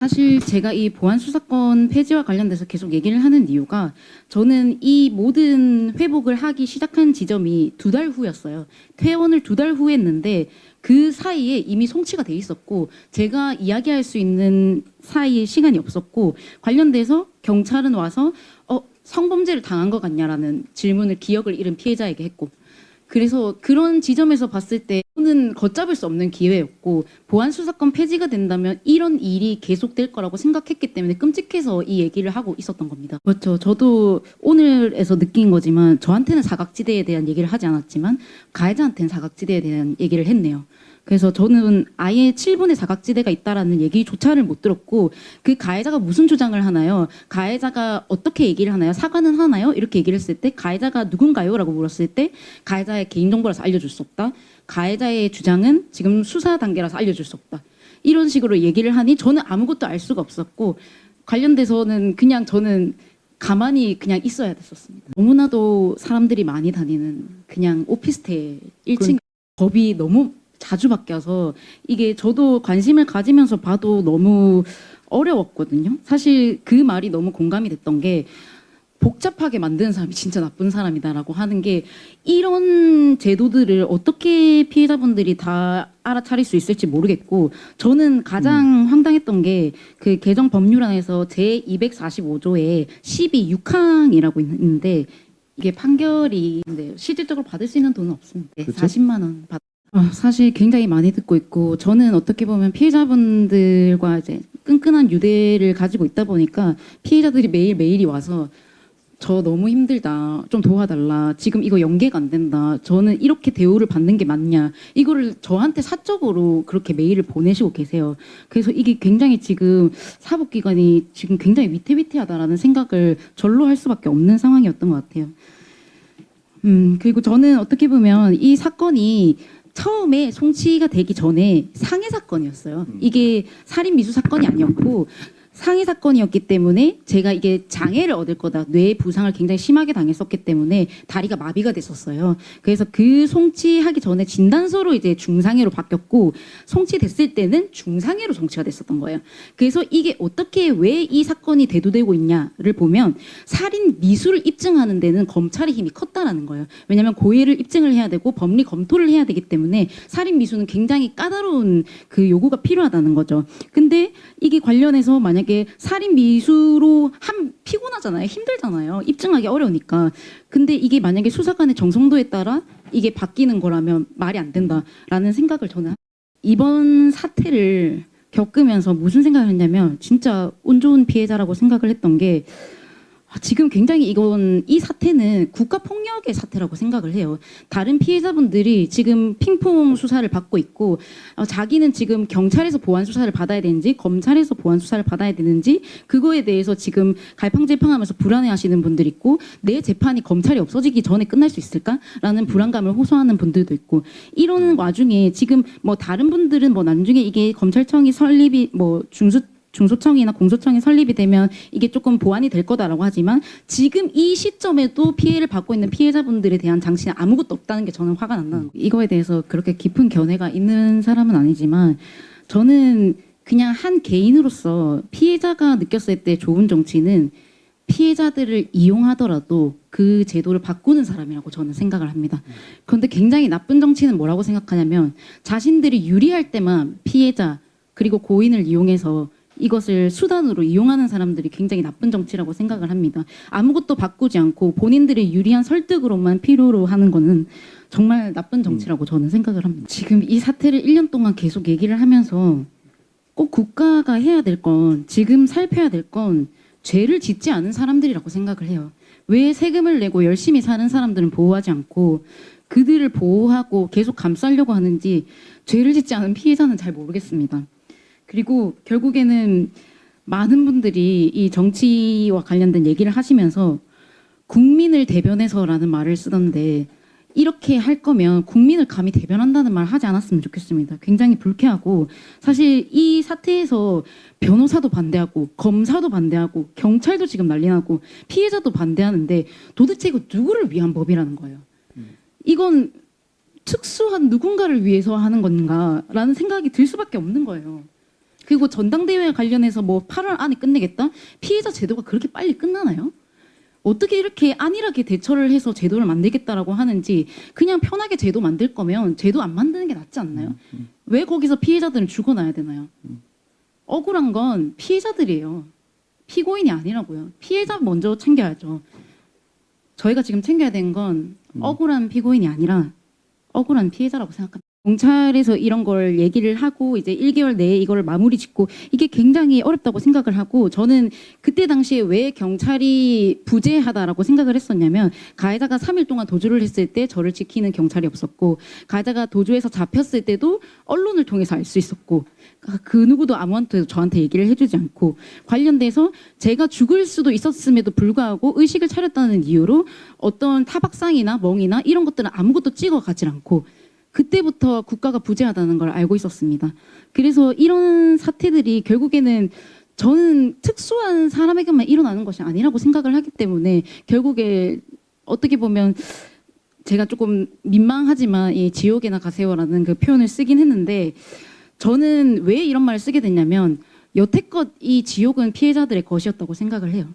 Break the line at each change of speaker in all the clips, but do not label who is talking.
사실 제가 이 보안수사권 폐지와 관련돼서 계속 얘기를 하는 이유가 저는 이 모든 회복을 하기 시작한 지점이 2달 후였어요. 퇴원을 2달 후에 했는데 그 사이에 이미 송치가 돼 있었고 제가 이야기할 수 있는 사이에 시간이 없었고 관련돼서 경찰은 와서 성범죄를 당한 것 같냐라는 질문을 기억을 잃은 피해자에게 했고 그래서 그런 지점에서 봤을 때 저는 걷잡을 수 없는 기회였고 보안수사권 폐지가 된다면 이런 일이 계속될 거라고 생각했기 때문에 끔찍해서 이 얘기를 하고 있었던 겁니다. 그렇죠. 저도 오늘에서 느낀 거지만 저한테는 사각지대에 대한 얘기를 하지 않았지만 가해자한테는 사각지대에 대한 얘기를 했네요. 그래서 저는 아예 7분의 사각지대가 있다라는 얘기조차를 못 들었고 그 가해자가 무슨 주장을 하나요? 가해자가 어떻게 얘기를 하나요? 사과는 하나요? 이렇게 얘기를 했을 때 가해자가 누군가요? 라고 물었을 때 가해자의 개인정보라서 알려줄 수 없다. 가해자의 주장은 지금 수사 단계라서 알려줄 수 없다. 이런 식으로 얘기를 하니 저는 아무것도 알 수가 없었고 관련돼서는 그냥 저는 가만히 그냥 있어야 됐었습니다. 너무나도 사람들이 많이 다니는 그냥 오피스텔 1층 법이 너무 자주 바뀌어서 이게 저도 관심을 가지면서 봐도 너무 어려웠거든요. 사실 그 말이 너무 공감이 됐던 게 복잡하게 만드는 사람이 진짜 나쁜 사람이다라고 하는 게 이런 제도들을 어떻게 피해자분들이 다 알아차릴 수 있을지 모르겠고 저는 가장 황당했던 게 그 개정 법률안에서 제245조에 12.6항이라고 있는데 이게 판결이 실질적으로 받을 수 있는 돈은 없습니다. 네, 40만 원 받. 사실 굉장히 많이 듣고 있고 저는 어떻게 보면 피해자분들과 이제 끈끈한 유대를 가지고 있다 보니까 피해자들이 매일매일이 와서 저 너무 힘들다. 좀 도와달라. 지금 이거 연계가 안 된다. 저는 이렇게 대우를 받는 게 맞냐. 이거를 저한테 사적으로 그렇게 메일을 보내시고 계세요. 그래서 이게 굉장히 지금 사법기관이 지금 굉장히 위태위태하다라는 생각을 절로 할 수밖에 없는 상황이었던 것 같아요. 그리고 저는 어떻게 보면 이 사건이 처음에 송치가 되기 전에 상해 사건이었어요. 이게 살인 미수 사건이 아니었고 상해 사건이었기 때문에 제가 이게 장애를 얻을 거다. 뇌 부상을 굉장히 심하게 당했었기 때문에 다리가 마비가 됐었어요. 그래서 그 송치하기 전에 진단서로 이제 중상해로 바뀌었고 송치됐을 때는 중상해로 송치가 됐었던 거예요. 그래서 이게 어떻게 왜 이 사건이 대두되고 있냐를 보면 살인 미수를 입증하는 데는 검찰의 힘이 컸다라는 거예요. 왜냐하면 고의를 입증을 해야 되고 법리 검토를 해야 되기 때문에 살인 미수는 굉장히 까다로운 그 요구가 필요하다는 거죠. 근데 이게 관련해서 만약에 살인 미수로 피곤하잖아요. 힘들잖아요. 입증하기 어려우니까. 근데 이게 만약에 수사관의 정성도에 따라 이게 바뀌는 거라면 말이 안 된다라는 생각을 저는 이번 사태를 겪으면서 무슨 생각을 했냐면 진짜 운 좋은 피해자라고 생각을 했던 게 지금 굉장히 이 사태는 국가폭력의 사태라고 생각을 해요. 다른 피해자분들이 지금 핑퐁 수사를 받고 있고 자기는 지금 경찰에서 보안 수사를 받아야 되는지 검찰에서 보안 수사를 받아야 되는지 그거에 대해서 지금 갈팡질팡하면서 불안해하시는 분들이 있고 내 재판이 검찰이 없어지기 전에 끝날 수 있을까라는 불안감을 호소하는 분들도 있고 이런 와중에 지금 뭐 다른 분들은 뭐 나중에 이게 검찰청이 설립이 뭐 중소청이나 공소청이 설립이 되면 이게 조금 보완이 될 거다라고 하지만 지금 이 시점에도 피해를 받고 있는 피해자분들에 대한 장치는 아무것도 없다는 게 저는 화가 난다는 거예요. 이거에 대해서 그렇게 깊은 견해가 있는 사람은 아니지만 저는 그냥 한 개인으로서 피해자가 느꼈을 때 좋은 정치는 피해자들을 이용하더라도 그 제도를 바꾸는 사람이라고 저는 생각을 합니다. 그런데 굉장히 나쁜 정치는 뭐라고 생각하냐면 자신들이 유리할 때만 피해자 그리고 고인을 이용해서 이것을 수단으로 이용하는 사람들이 굉장히 나쁜 정치라고 생각을 합니다. 아무것도 바꾸지 않고 본인들의 유리한 설득으로만 필요로 하는 거는 정말 나쁜 정치라고 저는 생각을 합니다. 지금 이 사태를 1년 동안 계속 얘기를 하면서 꼭 국가가 해야 될 건 지금 살펴야 될 건 죄를 짓지 않은 사람들이라고 생각을 해요. 왜 세금을 내고 열심히 사는 사람들은 보호하지 않고 그들을 보호하고 계속 감싸려고 하는지 죄를 짓지 않은 피해자는 잘 모르겠습니다. 그리고 결국에는 많은 분들이 이 정치와 관련된 얘기를 하시면서 국민을 대변해서라는 말을 쓰던데 이렇게 할 거면 국민을 감히 대변한다는 말 하지 않았으면 좋겠습니다. 굉장히 불쾌하고 사실 이 사태에서 변호사도 반대하고 검사도 반대하고 경찰도 지금 난리나고 피해자도 반대하는데 도대체 이거 누구를 위한 법이라는 거예요. 이건 특수한 누군가를 위해서 하는 건가라는 생각이 들 수밖에 없는 거예요. 그리고 전당대회 관련해서 뭐 8월 안에 끝내겠다? 피해자 제도가 그렇게 빨리 끝나나요? 어떻게 이렇게 안일하게 대처를 해서 제도를 만들겠다라고 하는지 그냥 편하게 제도 만들 거면 제도 안 만드는 게 낫지 않나요? 왜 거기서 피해자들은 죽어나야 되나요? 억울한 건 피해자들이에요. 피고인이 아니라고요. 피해자 먼저 챙겨야죠. 저희가 지금 챙겨야 되는 건 억울한 피고인이 아니라 억울한 피해자라고 생각합니다. 경찰에서 이런 걸 얘기를 하고 이제 1개월 내에 이걸 마무리 짓고 이게 굉장히 어렵다고 생각을 하고 저는 그때 당시에 왜 경찰이 부재하다라고 생각을 했었냐면 가해자가 3일 동안 도주를 했을 때 저를 지키는 경찰이 없었고 가해자가 도주해서 잡혔을 때도 언론을 통해서 알 수 있었고 그 누구도 아무한테도 저한테 얘기를 해주지 않고 관련돼서 제가 죽을 수도 있었음에도 불구하고 의식을 차렸다는 이유로 어떤 타박상이나 멍이나 이런 것들은 아무것도 찍어가질 않고 그때부터 국가가 부재하다는 걸 알고 있었습니다. 그래서 이런 사태들이 결국에는 저는 특수한 사람에게만 일어나는 것이 아니라고 생각을 하기 때문에 결국에 어떻게 보면 제가 조금 민망하지만 이 지옥에나 가세요라는 그 표현을 쓰긴 했는데 저는 왜 이런 말을 쓰게 됐냐면 여태껏 이 지옥은 피해자들의 것이었다고 생각을 해요.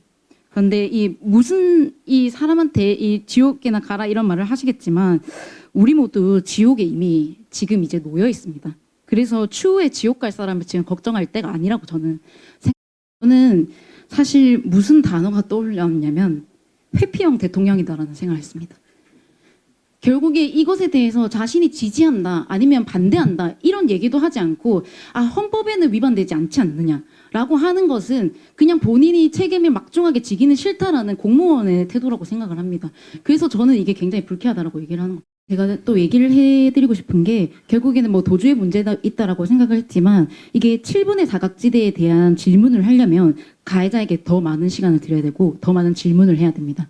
그런데 이 사람한테 이 지옥에나 가라 이런 말을 하시겠지만 우리 모두 지옥에 이미 지금 이제 놓여 있습니다. 그래서 추후에 지옥 갈 사람을 지금 걱정할 때가 아니라고 저는 저는 사실 무슨 단어가 떠올렸냐면 회피형 대통령이다라는 생각을 했습니다. 결국에 이것에 대해서 자신이 지지한다 아니면 반대한다 이런 얘기도 하지 않고 헌법에는 위반되지 않지 않느냐라고 하는 것은 그냥 본인이 책임을 막중하게 지기는 싫다라는 공무원의 태도라고 생각을 합니다. 그래서 저는 이게 굉장히 불쾌하다라고 얘기를 하는 겁니다. 제가 또 얘기를 해드리고 싶은 게 결국에는 뭐 도주의 문제가 있다라고 생각을 했지만 이게 7분의 사각지대에 대한 질문을 하려면 가해자에게 더 많은 시간을 드려야 되고 더 많은 질문을 해야 됩니다.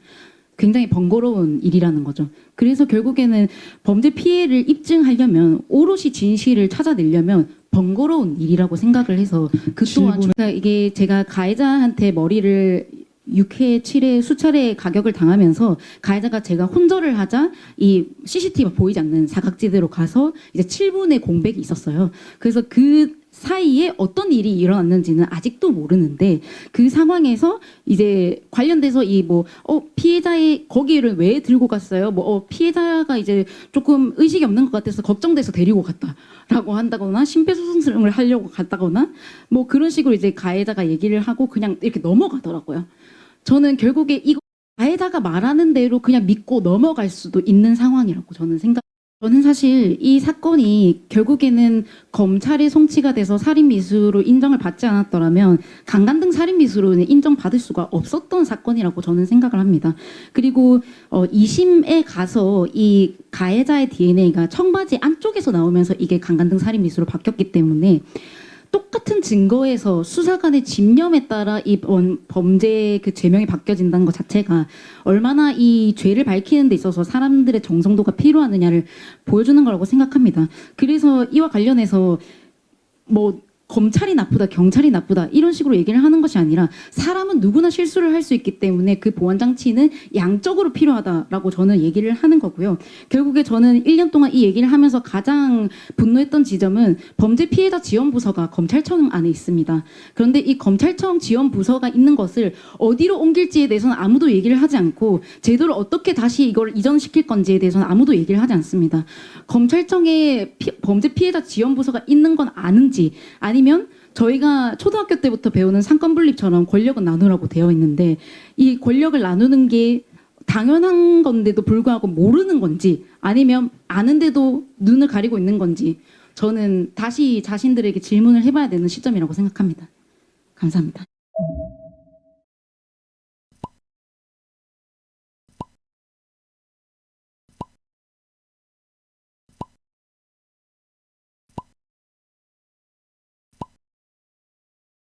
굉장히 번거로운 일이라는 거죠. 그래서 결국에는 범죄 피해를 입증하려면 오롯이 진실을 찾아내려면 번거로운 일이라고 생각을 해서 그 또한 이게 제가 가해자한테 머리를 6회, 7회 수차례 가격을 당하면서 가해자가 제가 혼절을 하자 이 CCTV가 보이지 않는 사각지대로 가서 이제 7분의 공백이 있었어요. 그래서 그 사이에 어떤 일이 일어났는지는 아직도 모르는데 그 상황에서 이제 관련돼서 피해자의 거기를 왜 들고 갔어요? 피해자가 이제 조금 의식이 없는 것 같아서 걱정돼서 데리고 갔다라고 한다거나 심폐소생술을 하려고 갔다거나 뭐 그런 식으로 이제 가해자가 얘기를 하고 그냥 이렇게 넘어가더라고요. 저는 결국에 이거 가해자가 말하는 대로 그냥 믿고 넘어갈 수도 있는 상황이라고 저는 사실 이 사건이 결국에는 검찰의 송치가 돼서 살인미수로 인정을 받지 않았더라면 강간등 살인미수로는 인정받을 수가 없었던 사건이라고 저는 생각을 합니다. 그리고 2심에 가서 이 가해자의 DNA가 청바지 안쪽에서 나오면서 이게 강간등 살인미수로 바뀌었기 때문에 똑같은 증거에서 수사관의 집념에 따라 이 범죄의 그 죄명이 바뀌어진다는 것 자체가 얼마나 이 죄를 밝히는 데 있어서 사람들의 정성도가 필요하느냐를 보여주는 거라고 생각합니다. 그래서 이와 관련해서 검찰이 나쁘다, 경찰이 나쁘다 이런 식으로 얘기를 하는 것이 아니라 사람은 누구나 실수를 할 수 있기 때문에 그 보완 장치는 양적으로 필요하다라고 저는 얘기를 하는 거고요. 결국에 저는 1년 동안 이 얘기를 하면서 가장 분노했던 지점은 범죄 피해자 지원 부서가 검찰청 안에 있습니다. 그런데 이 검찰청 지원 부서가 있는 것을 어디로 옮길지에 대해서는 아무도 얘기를 하지 않고 제도를 어떻게 다시 이걸 이전시킬 건지에 대해서는 아무도 얘기를 하지 않습니다. 검찰청에 범죄 피해자 지원 부서가 있는 건 아는지 아니면 저희가 초등학교 때부터 배우는 상권분립처럼 권력은 나누라고 되어 있는데 이 권력을 나누는 게 당연한 건데도 불구하고 모르는 건지 아니면 아는데도 눈을 가리고 있는 건지 저는 다시 자신들에게 질문을 해봐야 되는 시점이라고 생각합니다. 감사합니다.